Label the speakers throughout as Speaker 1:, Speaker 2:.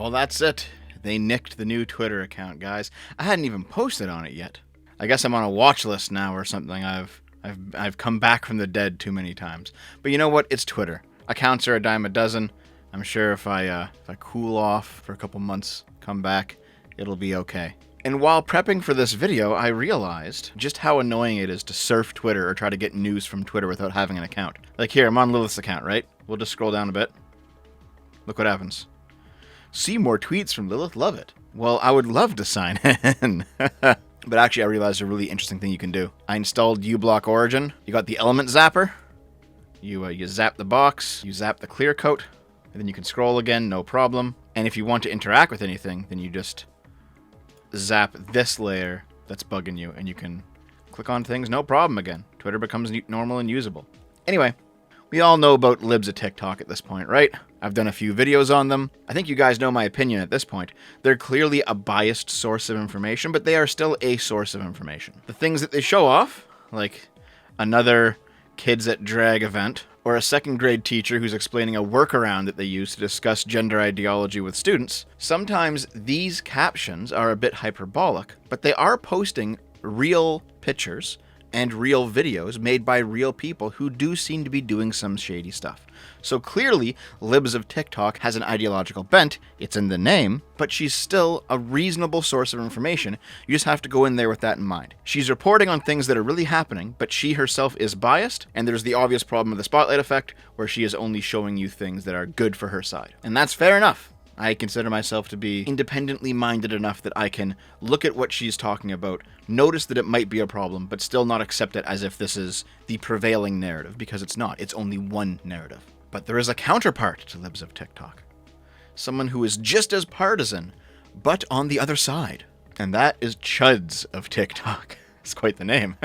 Speaker 1: Well, that's it. They nicked the new Twitter account, guys. I hadn't even posted on it yet. I guess I'm on a watch list now or something. I've come back from the dead too many times. But you know what? It's Twitter. Accounts are a dime a dozen. I'm sure if I cool off for a couple months, come back, it'll be okay. And while prepping for this video, I realized just how annoying it is to surf Twitter or try to get news from Twitter without having an account. Like here, I'm on Lilith's account, right? We'll just scroll down a bit. Look what happens. See more tweets from Lilith, love it. Well, I would love to sign in. But actually, I realized a really interesting thing you can do. I installed uBlock Origin. You got the element zapper. You zap the box, you zap the clear coat, and then you can scroll again, no problem. And if you want to interact with anything, then you just zap this layer that's bugging you, and you can click on things, no problem again. Twitter becomes normal and usable. Anyway, we all know about Libs of TikTok at this point, right? I've done a few videos on them. I think you guys know my opinion at this point. They're clearly a biased source of information, but they are still a source of information. The things that they show off, like another Kids at Drag event, or a second grade teacher who's explaining a workaround that they use to discuss gender ideology with students, sometimes these captions are a bit hyperbolic, but they are posting real pictures and real videos made by real people who do seem to be doing some shady stuff. So clearly, Libs of TikTok has an ideological bent, it's in the name, but she's still a reasonable source of information. You just have to go in there with that in mind. She's reporting on things that are really happening, but she herself is biased, and there's the obvious problem of the spotlight effect, where she is only showing you things that are good for her side. And that's fair enough. I consider myself to be independently minded enough that I can look at what she's talking about, notice that it might be a problem, but still not accept it as if this is the prevailing narrative, because it's not. It's only one narrative. But there is a counterpart to Libs of TikTok. Someone who is just as partisan, but on the other side. And that is Chuds of TikTok. It's quite the name.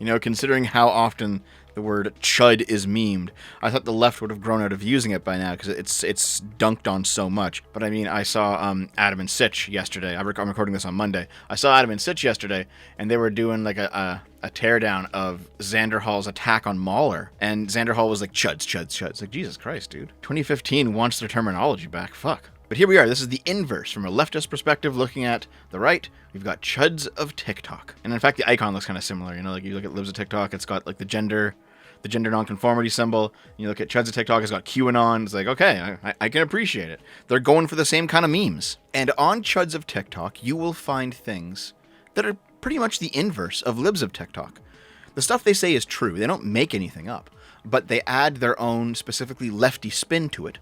Speaker 1: You know, considering how often the word chud is memed, I thought the left would have grown out of using it by now because it's dunked on so much. But I mean, I saw Adam and Sitch yesterday. I'm recording this on Monday. I saw Adam and Sitch yesterday, and they were doing like a teardown of Xander Hall's attack on Mahler. And Xander Hall was like, chuds, chuds, chuds. Like, Jesus Christ, dude. 2015 wants their terminology back. Fuck. But here we are. This is the inverse. From a leftist perspective, looking at the right, we've got Chuds of TikTok. And in fact, the icon looks kind of similar. You know, like you look at Libs of TikTok, it's got like the gender nonconformity symbol. You look at Chuds of TikTok, it's got QAnon. It's like, okay, I can appreciate it. They're going for the same kind of memes. And on Chuds of TikTok, you will find things that are pretty much the inverse of Libs of TikTok. The stuff they say is true. They don't make anything up, but they add their own specifically lefty spin to it.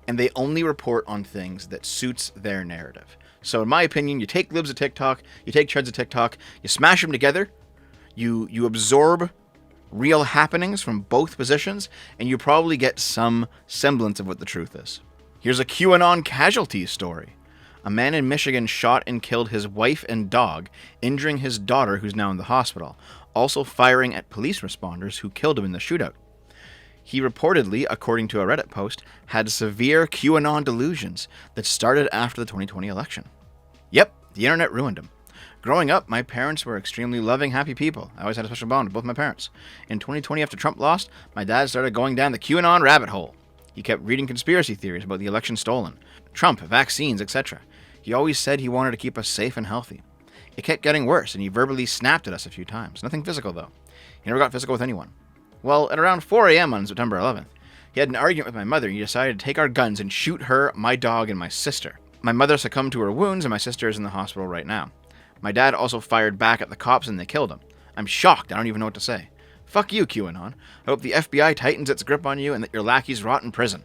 Speaker 1: And they only report on things that suits their narrative. So in my opinion, you take Libs of TikTok, you take Chuds of TikTok, you smash them together, you absorb real happenings from both positions, and you probably get some semblance of what the truth is. Here's a QAnon casualty story. A man in Michigan shot and killed his wife and dog, injuring his daughter who's now in the hospital, also firing at police responders who killed him in the shootout. He reportedly, according to a Reddit post, had severe QAnon delusions that started after the 2020 election. Yep, the internet ruined him. Growing up, my parents were extremely loving, happy people. I always had a special bond with both my parents. In 2020, after Trump lost, my dad started going down the QAnon rabbit hole. He kept reading conspiracy theories about the election stolen, Trump, vaccines, etc. He always said he wanted to keep us safe and healthy. It kept getting worse, and he verbally snapped at us a few times. Nothing physical, though. He never got physical with anyone. Well, at around 4 a.m. on September 11th, he had an argument with my mother, and he decided to take our guns and shoot her, my dog, and my sister. My mother succumbed to her wounds, and my sister is in the hospital right now. My dad also fired back at the cops, and they killed him. I'm shocked. I don't even know what to say. Fuck you, QAnon. I hope the FBI tightens its grip on you and that your lackeys rot in prison.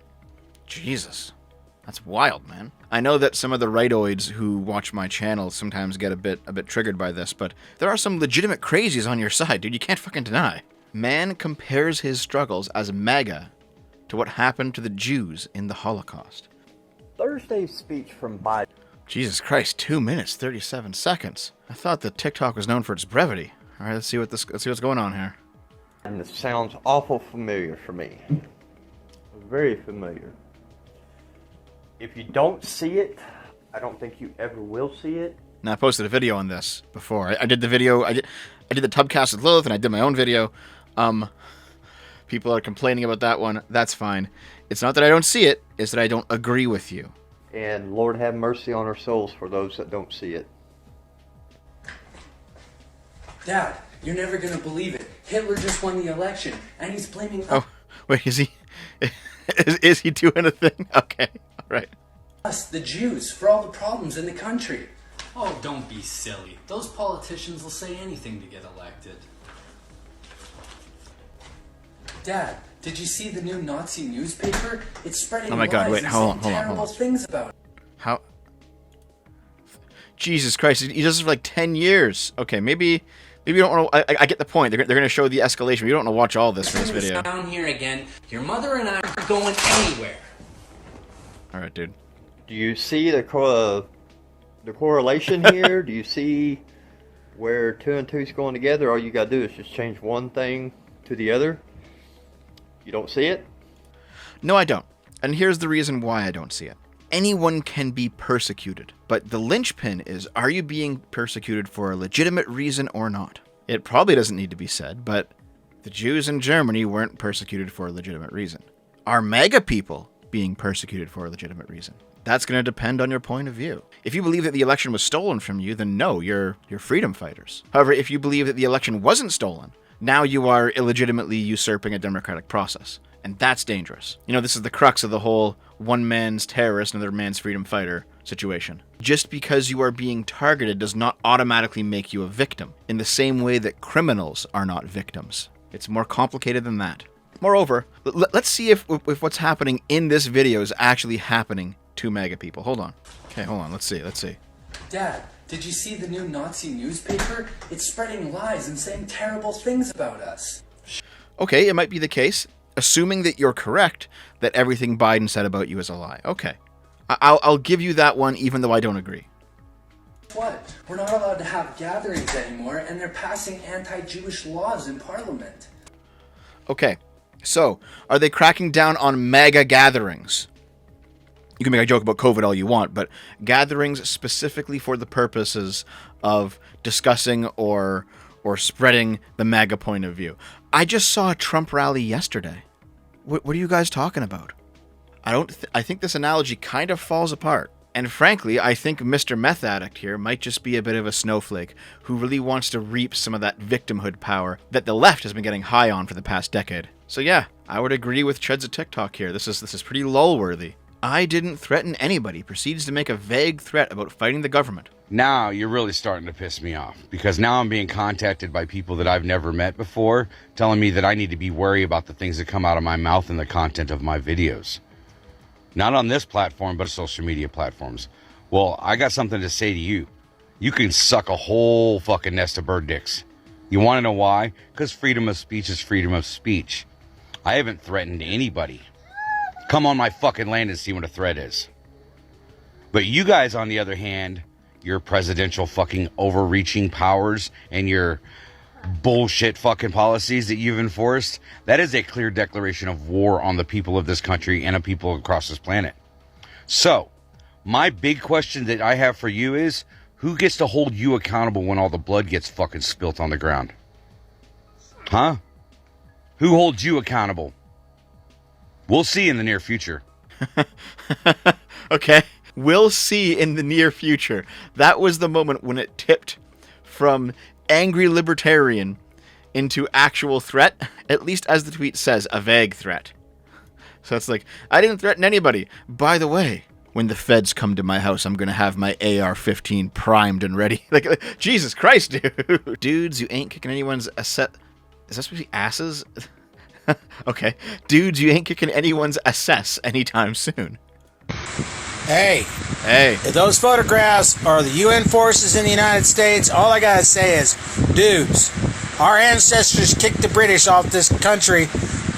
Speaker 1: Jesus. That's wild, man. I know that some of the rightoids who watch my channel sometimes get a bit triggered by this, but there are some legitimate crazies on your side, dude. You can't fucking deny. Man compares his struggles as MAGA to what happened to the Jews in the Holocaust.
Speaker 2: Thursday's speech from Biden.
Speaker 1: Jesus Christ, 2 minutes, 37 seconds. I thought that TikTok was known for its brevity. All right, let's see what's going on here.
Speaker 2: And this sounds awful familiar for me. Very familiar. If you don't see it, I don't think you ever will see it.
Speaker 1: Now, I posted a video on this before. I did the video, I did the Tubcast with Lilith, and I did my own video. People are complaining about that one. That's fine. It's not that I don't see it, it's that I don't agree with you.
Speaker 2: And Lord have mercy on our souls for those that don't see it.
Speaker 3: Dad, you're never gonna believe it. Hitler just won the election, and he's blaming
Speaker 1: Oh, wait, is he? Is he doing a thing? Okay, all right.
Speaker 3: us, the Jews, for all the problems in the country.
Speaker 4: Oh, don't be silly. Those politicians will say anything to get elected.
Speaker 3: Dad, did you see the new Nazi newspaper? It's spreading
Speaker 1: Oh my God,
Speaker 3: lies
Speaker 1: wait,
Speaker 3: and
Speaker 1: hold
Speaker 3: saying
Speaker 1: on.
Speaker 3: terrible things about it.
Speaker 1: How? Jesus Christ, he does this for like 10 years. Okay, maybe you don't want to. I get the point. They're going to show the escalation. You don't want to watch all this for this video.
Speaker 4: Down here again. Your mother and I aren't going anywhere.
Speaker 1: All right, dude.
Speaker 2: Do you see the correlation here? Do you see where 2 and 2 is going together? All you got to do is just change one thing to the other. You don't see it?
Speaker 1: No, I don't. And here's the reason why I don't see it. Anyone can be persecuted, but the linchpin is, are you being persecuted for a legitimate reason or not? It probably doesn't need to be said, but the Jews in Germany weren't persecuted for a legitimate reason. Are MAGA people being persecuted for a legitimate reason? That's going to depend on your point of view. If you believe that the election was stolen from you, then no, you're freedom fighters. However, if you believe that the election wasn't stolen, now you are illegitimately usurping a democratic process. And that's dangerous. You know, this is the crux of the whole one man's terrorist, another man's freedom fighter situation. Just because you are being targeted does not automatically make you a victim, in the same way that criminals are not victims. It's more complicated than that. Moreover, let's see if what's happening in this video is actually happening to MAGA people. Hold on. Okay, hold on. Let's see.
Speaker 3: Dad, did you see the new Nazi newspaper? It's spreading lies and saying terrible things about us.
Speaker 1: Okay, it might be the case. Assuming that you're correct, that everything Biden said about you is a lie. Okay. I'll give you that one, even though I don't agree.
Speaker 3: What? We're not allowed to have gatherings anymore, and they're passing anti-Jewish laws in Parliament.
Speaker 1: Okay, so, are they cracking down on MAGA gatherings? You can make a joke about COVID all you want, but gatherings specifically for the purposes of discussing or spreading the MAGA point of view. I just saw a Trump rally yesterday. What are you guys talking about? I think this analogy kind of falls apart. And frankly, I think Mr. Meth Addict here might just be a bit of a snowflake who really wants to reap some of that victimhood power that the left has been getting high on for the past decade. So yeah, I would agree with Chuds of TikTok here. This is pretty lol-worthy. I didn't threaten anybody proceeds to make a vague threat about fighting the government.
Speaker 5: Now you're really starting to piss me off, because now I'm being contacted by people that I've never met before, telling me that I need to be wary about the things that come out of my mouth and the content of my videos. Not on this platform, but social media platforms. Well, I got something to say to you. You can suck a whole fucking nest of bird dicks. You want to know why? Because freedom of speech is freedom of speech. I haven't threatened anybody. Come on my fucking land and see what a threat is. But you guys, on the other hand, your presidential fucking overreaching powers and your bullshit fucking policies that you've enforced, that is a clear declaration of war on the people of this country and of people across this planet. So, my big question that I have for you is, who gets to hold you accountable when all the blood gets fucking spilt on the ground? Huh? Who holds you accountable? We'll see in the near future.
Speaker 1: Okay. We'll see in the near future. That was the moment when it tipped from angry libertarian into actual threat, at least as the tweet says, a vague threat. So it's like, I didn't threaten anybody. By the way, when the feds come to my house, I'm going to have my AR-15 primed and ready. Like, Jesus Christ, dude. Dudes, you ain't kicking anyone's asset. Is that supposed to be asses? Okay. Dudes, you ain't kicking anyone's assess anytime soon.
Speaker 6: Hey,
Speaker 1: Hey.
Speaker 6: if those photographs are the UN forces in the United States, all I gotta say is, dudes, our ancestors kicked the British off this country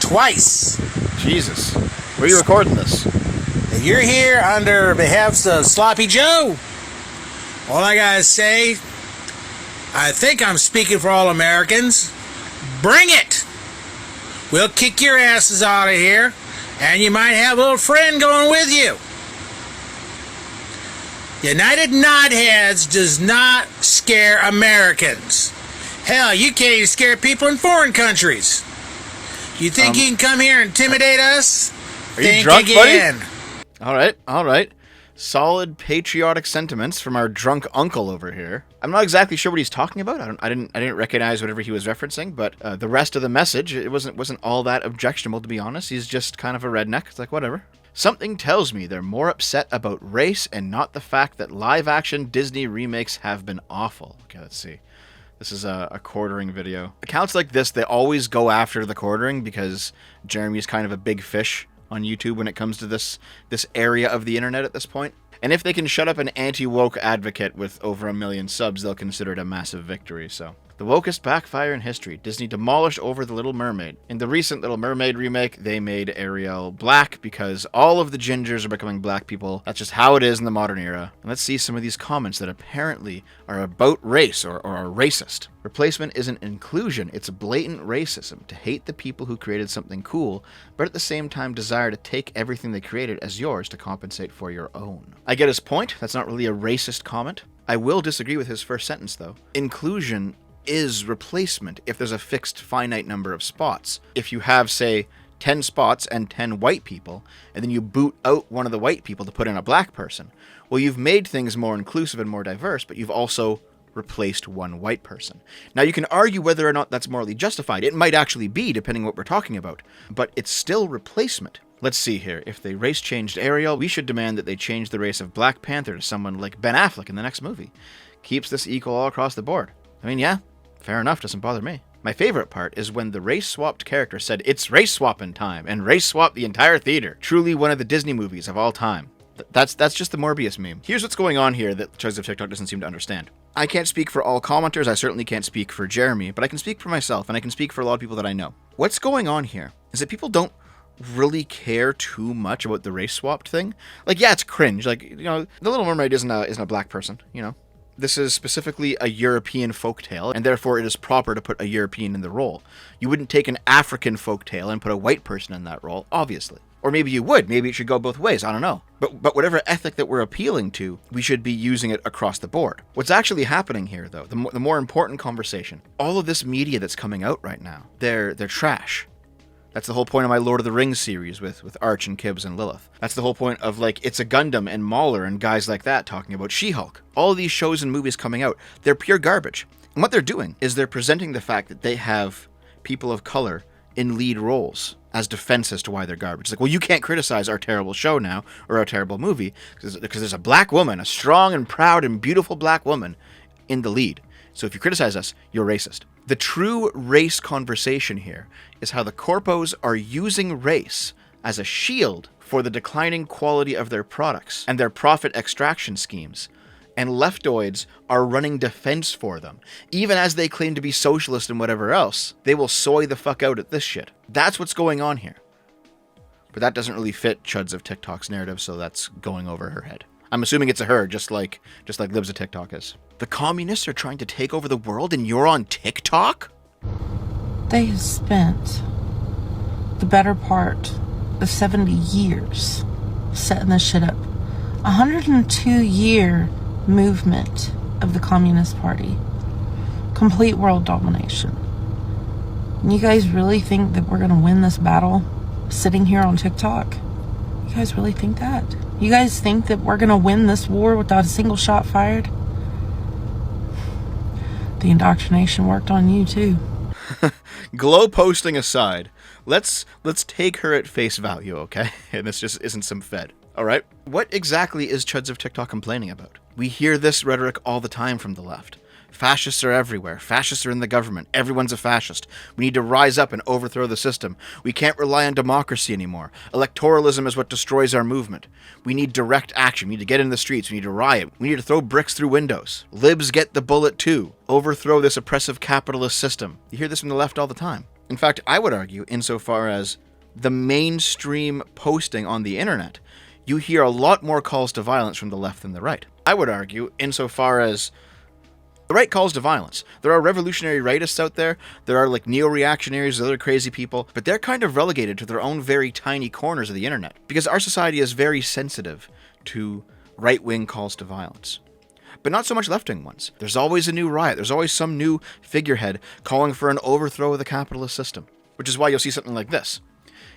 Speaker 6: twice.
Speaker 1: Jesus. Where are you recording this?
Speaker 6: If you're here under behalf of Sloppy Joe, all I gotta say, I think I'm speaking for all Americans, bring it! We'll kick your asses out of here, and you might have a little friend going with you. United Knotheads does not scare Americans. Hell, you can't even scare people in foreign countries. You think you can come here and intimidate us?
Speaker 1: Are you
Speaker 6: Think
Speaker 1: drunk,
Speaker 6: again.
Speaker 1: buddy? All right. Solid patriotic sentiments from our drunk uncle over here. I'm not exactly sure what he's talking about. I didn't recognize whatever he was referencing, but the rest of the message, it wasn't all that objectionable, to be honest. He's just kind of a redneck. It's like, whatever. Something tells me they're more upset about race and not the fact that live-action Disney remakes have been awful. Okay, let's see. This is a quartering video. Accounts like this, they always go after the quartering because Jeremy's kind of a big fish on YouTube when it comes to this area of the internet at this point. And if they can shut up an anti-woke advocate with over 1 million subs, they'll consider it a massive victory, so. The wokest backfire in history. Disney demolished over The Little Mermaid. In the recent Little Mermaid remake, they made Ariel black because all of the gingers are becoming black people. That's just how it is in the modern era. And let's see some of these comments that apparently are about race or are racist. Replacement isn't inclusion, it's blatant racism to hate the people who created something cool, but at the same time desire to take everything they created as yours to compensate for your own. I get his point. That's not really a racist comment. I will disagree with his first sentence, though. Inclusion is replacement if there's a fixed finite number of spots. If you have, say, 10 spots and 10 white people, and then you boot out one of the white people to put in a black person, well, you've made things more inclusive and more diverse, but you've also replaced one white person. Now, you can argue whether or not that's morally justified. It might actually be, depending on what we're talking about, but it's still replacement. Let's see here. If they race changed Ariel, we should demand that they change the race of Black Panther to someone like Ben Affleck in the next movie. Keeps this equal all across the board. I mean, yeah, fair enough, doesn't bother me. My favorite part is when the race-swapped character said, "It's race-swapping time," and race-swapped the entire theater. Truly one of the Disney movies of all time. That's just the Morbius meme. Here's what's going on here that Chuds of TikTok doesn't seem to understand. I can't speak for all commenters, I certainly can't speak for Jeremy, but I can speak for myself, and I can speak for a lot of people that I know. What's going on here is that people don't really care too much about the race-swapped thing. Like, yeah, it's cringe. Like, you know, The Little Mermaid isn't a black person, you know? This is specifically a European folktale, and therefore it is proper to put a European in the role. You wouldn't take an African folktale and put a white person in that role, obviously. Or maybe you would. Maybe it should go both ways. I don't know. But whatever ethic that we're appealing to, we should be using it across the board. What's actually happening here, though, the more important conversation, all of this media that's coming out right now, they're trash. That's the whole point of my Lord of the Rings series with Arch and Kibbs and Lilith. That's the whole point of, like, It's a Gundam and Mauler and guys like that talking about She-Hulk. All of these shows and movies coming out, they're pure garbage. And what they're doing is they're presenting the fact that they have people of color in lead roles as defense as to why they're garbage. It's like, well, you can't criticize our terrible show now or our terrible movie because there's a black woman, a strong and proud and beautiful black woman in the lead. So if you criticize us, you're racist. The true race conversation here is how the corpos are using race as a shield for the declining quality of their products and their profit extraction schemes. And leftoids are running defense for them. Even as they claim to be socialist and whatever else, they will soy the fuck out at this shit. That's what's going on here. But that doesn't really fit Chuds of TikTok's narrative, so that's going over her head. I'm assuming it's a her, just like Libs of TikTok is. The communists are trying to take over the world and you're on TikTok?
Speaker 7: They have spent the better part of 70 years setting this shit up. 102-year movement of the Communist Party. Complete world domination. And you guys really think that we're going to win this battle sitting here on TikTok? You guys really think that? You guys think that we're going to win this war without a single shot fired? The indoctrination worked on you too.
Speaker 1: Glow posting aside, let's take her at face value, okay? And this just isn't some fed. All right? What exactly is Chuds of TikTok complaining about? We hear this rhetoric all the time from the left. Fascists are everywhere. Fascists are in the government. Everyone's a fascist. We need to rise up and overthrow the system. We can't rely on democracy anymore. Electoralism is what destroys our movement. We need direct action. We need to get in the streets. We need to riot. We need to throw bricks through windows. Libs get the bullet too. Overthrow this oppressive capitalist system. You hear this from the left all the time. In fact, I would argue, insofar as the mainstream posting on the internet, you hear a lot more calls to violence from the left than the right. I would argue, insofar as the right calls to violence. There are revolutionary rightists out there. There are like neo-reactionaries, other crazy people, but they're kind of relegated to their own very tiny corners of the internet because our society is very sensitive to right-wing calls to violence. But not so much left-wing ones. There's always a new riot. There's always some new figurehead calling for an overthrow of the capitalist system, which is why you'll see something like this.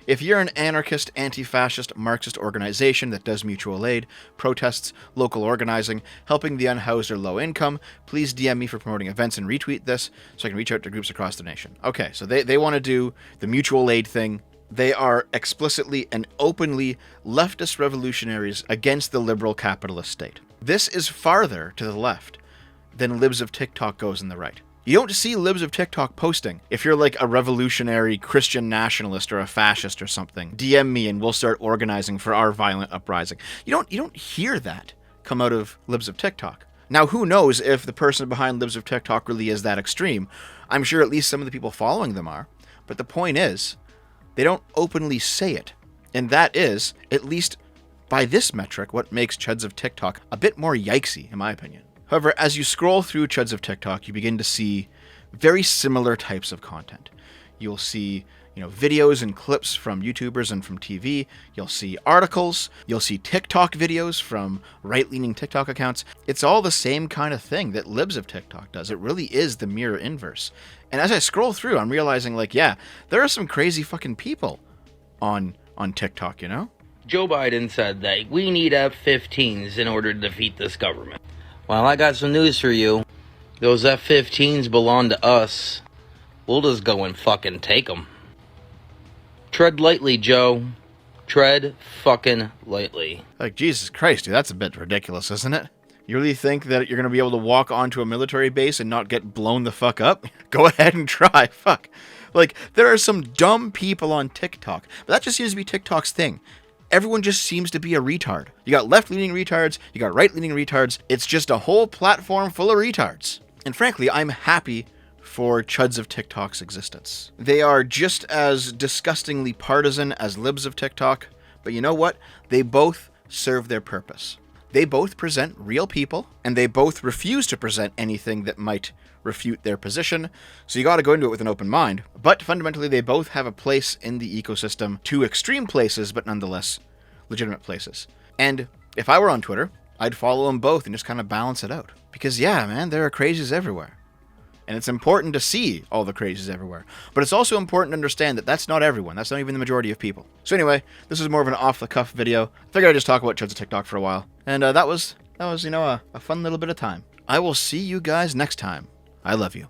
Speaker 1: If you're an anarchist, anti-fascist, Marxist organization that does mutual aid, protests, local organizing, helping the unhoused or low income, please DM me for promoting events and retweet this so I can reach out to groups across the nation. Okay, so they want to do the mutual aid thing. They are explicitly and openly leftist revolutionaries against the liberal capitalist state. This is farther to the left than Libs of TikTok goes in the right. You don't see Libs of TikTok posting, if you're like a revolutionary Christian nationalist or a fascist or something, DM me and we'll start organizing for our violent uprising. You don't hear that come out of Libs of TikTok. Now, who knows if the person behind Libs of TikTok really is that extreme? I'm sure at least some of the people following them are. But the point is, they don't openly say it. And that is, at least by this metric, what makes Chuds of TikTok a bit more yikesy, in my opinion. However, as you scroll through Chuds of TikTok, you begin to see very similar types of content. You'll see, videos and clips from YouTubers and from TV. You'll see articles. You'll see TikTok videos from right-leaning TikTok accounts. It's all the same kind of thing that Libs of TikTok does. It really is the mirror inverse. And as I scroll through, I'm realizing, there are some crazy fucking people on TikTok,
Speaker 8: Joe Biden said that we need F-15s in order to defeat this government. Well, I got some news for you. Those F-15s belong to us. We'll just go and fucking take them. Tread lightly, Joe. Tread fucking lightly.
Speaker 1: Jesus Christ, dude, that's a bit ridiculous, isn't it? You really think that you're going to be able to walk onto a military base and not get blown the fuck up? Go ahead and try. Fuck. There are some dumb people on TikTok. But that just seems to be TikTok's thing. Everyone just seems to be a retard. You got left-leaning retards, you got right-leaning retards. It's just a whole platform full of retards. And frankly, I'm happy for Chuds of TikTok's existence. They are just as disgustingly partisan as Libs of TikTok, but you know what? They both serve their purpose. They both present real people, and they both refuse to present anything that might refute their position, so you gotta go into it with an open mind. But fundamentally, they both have a place in the ecosystem, two extreme places, but nonetheless legitimate places. And if I were on Twitter, I'd follow them both and just kind of balance it out. Because yeah, man, there are crazies everywhere. And it's important to see all the crazies everywhere. But it's also important to understand that that's not everyone. That's not even the majority of people. So anyway, this is more of an off-the-cuff video. I figured I'd just talk about Chuds of TikTok for a while. And that was a fun little bit of time. I will see you guys next time. I love you.